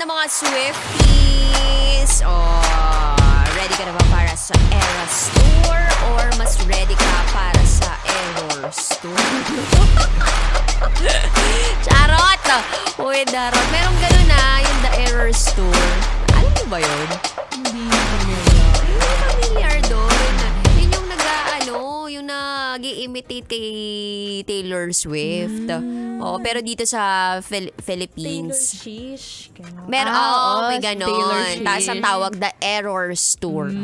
na mga Swifties. Ready ka na ba para sa Eras Tour? Or mas ready ka para sa Error Tour? Charot! Uy, darot. Merong gano'n na, yung The Error Tour. Alam mo ba yun? Hindi Familiar doon. Yun yung yung nag-i-imitate kay Taylor Swift. Pero dito sa Philippines. Taylor Shish. May ganon. Tapos ang tawag The Error Tour.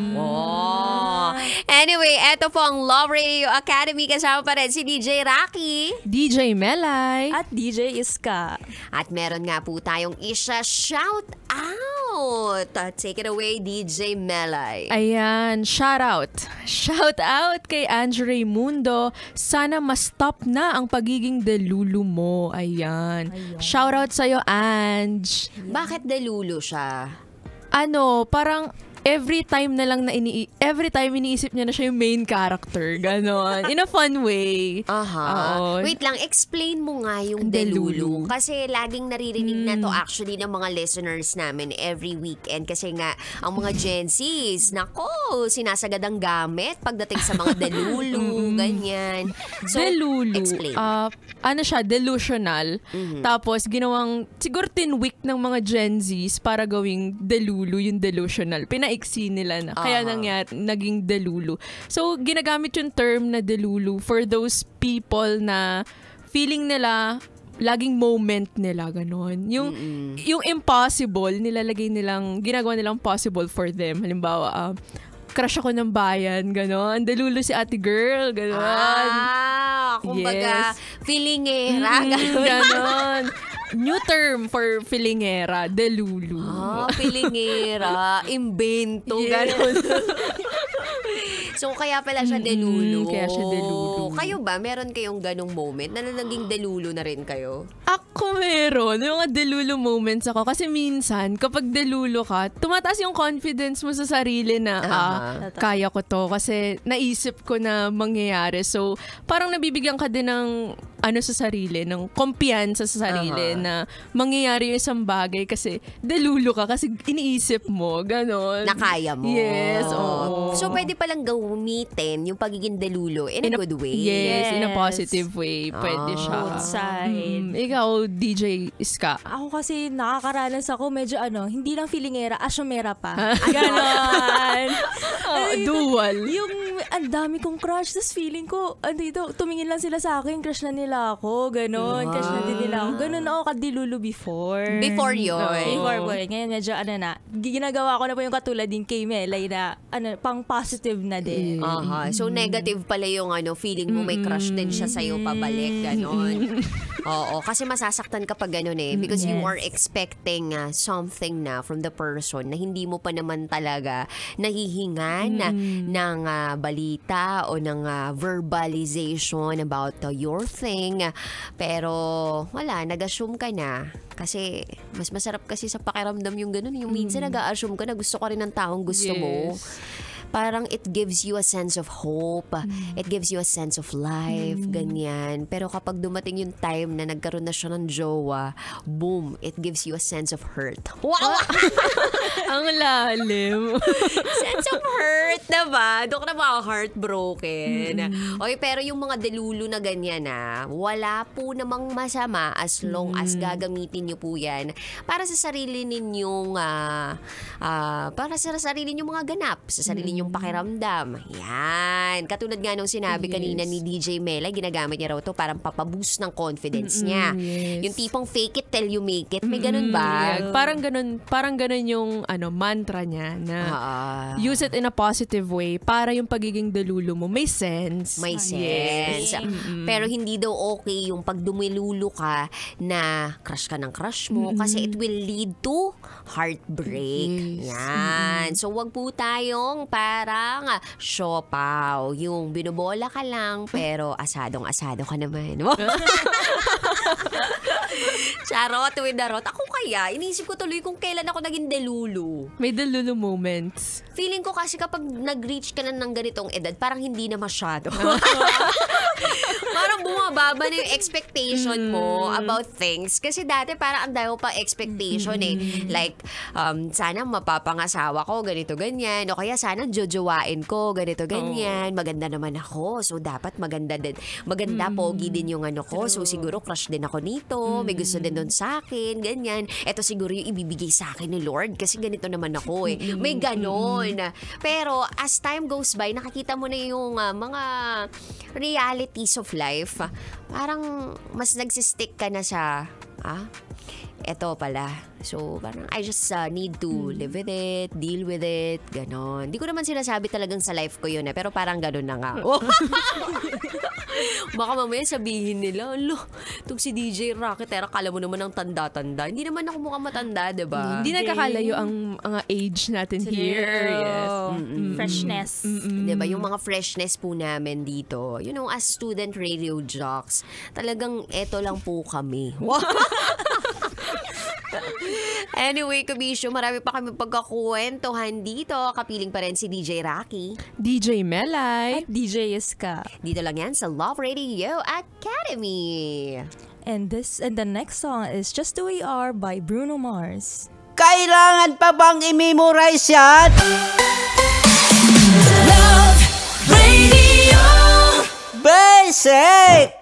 Anyway, eto po ang Love Radio Academy. Kasama pa rin si DJ Rocky. DJ Melay. At DJ Iska. At meron nga po tayong isa-shout out. Take it away, DJ Melay. Ayan, shout out. Shout out kay Ange Raimundo. Sana ma-stop na ang pagiging delulu mo. Ayan. Shout out sa'yo, Ange. Bakit delulu siya? Parang every time iniisip niya na siya yung main character. Ganon. In a fun way. Oo. Wait lang, explain mo nga yung delulu. Kasi laging naririnig na to actually ng mga listeners namin every weekend. Kasi nga, ang mga Gen Zs, nako, sinasagad ang gamit pagdating sa mga delulu, ganyan. So, delulu. Explain. Siya, delusional. Tapos, ginawang, siguro tinweak ng mga Gen Zs para gawing delulu, yung delusional. Pinaiksi nila na. Kaya naging delulu. So, ginagamit yung term na delulu for those people na feeling nila laging moment nila, ganon. Yung impossible, ginagawa nilang possible for them. Halimbawa, crush ako ng bayan, ganon. Delulu si ate girl, ganon. Kumbaga, feelingera, ganon. New term for feelingera, delulu. Feelingera, invento, ganon. So, kaya pala siya delulu. Kaya siya delulu. Kayo ba, meron kayong ganong moment na naging delulu na rin kayo? Ako meron. Yung mga delulu moments ako. Kasi minsan, kapag delulu ka, tumataas yung confidence mo sa sarili na, kaya ko to. Kasi naisip ko na mangyayari. So, parang nabibigyan ka din ng sa sarili, ng kumpiyansa sa sarili na mangyayari yung isang bagay kasi delulu ka kasi iniisip mo, ganon. Na kaya mo. Yes, oo. So, pwede palang gamitin yung pagiging delulu in a good way. Yes, in a positive way. Pwede siya. Good side. Ikaw, DJ Iska. Ako kasi nakakaranas ako medyo hindi lang feelingera, asyomera pa. Ganon. Dual. Yung ang dami kong crush, tapos feeling ko, tumingin lang sila sa akin, crush na nila ako, ganon. Crush na din nila ako. Ganon ako kadilulu before. Before yun. Before po. Ngayon medyo ginagawa ko na po yung katulad din kay Melay na pang positive na din. So negative pala yung feeling mo may crush din siya sa'yo pabalik, ganon. Oo, kasi masasaktan kapag ganon because you are expecting something na from the person na hindi mo pa naman talaga nahihingan ng balita o ng verbalization about your thing. Pero wala, nag-assume ka na. Kasi mas masarap kasi sa pakiramdam yung ganun. Yung minsan nag-a-assume ka na gusto ka rin ng taong gusto mo. Parang it gives you a sense of hope. It gives you a sense of life. Ganyan. Pero kapag dumating yung time na nagkaroon na siya ng jowa, boom, it gives you a sense of hurt. Wow! Ang lalim. Sense of hurt, diba? Doon ka na mga heartbroken. Okay, pero yung mga delulu na ganyan wala po namang masama as long as gagamitin nyo po yan para sa sarili ninyong mga ganap, sa sarili ninyong pakiramdam. Yan. Katulad nga nung sinabi kanina ni DJ Mela, ginagamit niya raw to parang papaboost ng confidence niya. Yung tipong fake it till you make it. May ganun ba? Yeah. Parang ganun yung mantra niya na use it in a positive way para yung pagiging delulu mo may sense. May sense. Pero hindi daw okay yung pag dumilulu ka na crush ka ng crush mo kasi it will lead to heartbreak. Yan. So wag po tayong parang siopaw. Yung binubola ka lang pero asadong-asado ka naman. Charot with darot. Ako kaya, inisip ko tuloy kung kailan ako naging delulu. May delulu moments. Feeling ko kasi kapag nag-reach ka na ng ganitong edad, parang hindi na masyado. parang bumababa na yung expectation mo about things. Kasi dati parang ang dami pa expectation eh. Like, sana mapapangasawa ko, ganito, ganyan. O kaya sana jojowain ko, ganito, ganyan. Maganda naman ako. So, dapat maganda din. Maganda, pogi din yung ano ko. So, siguro crush din ako nito. May gusto din doon sa akin, ganyan. Ito siguro yung ibibigay sa akin ni Lord kasi ganito naman ako eh. May ganon. Pero, as time goes by, nakikita mo na yung mga realities of life, parang mas nagsistick ka na sa, eto pala. So, parang I just need to live with it, deal with it, ganon. Hindi ko naman sinasabi talagang sa life ko yun pero parang ganon na nga. Baka mamaya sabihin nila, itong si DJ Rocketera, kala mo naman ang tanda-tanda. Hindi naman ako mukhang matanda, diba? Hindi nagkakalayo ang mga age natin here. Yes. Freshness. Diba? Yung mga freshness po namin dito, as student radio jocks, talagang eto lang po kami. Anyway, Kabisyo, marami pa kami pagkakwentuhan dito. Kapiling pa rin si DJ Rocky, DJ Melay, At DJ Iska. dito lang yan sa Love Radio Academy. And the next song is Just The Way You Are by Bruno Mars. Kailangan pa bang i-memorize yan? Love Radio. Basic!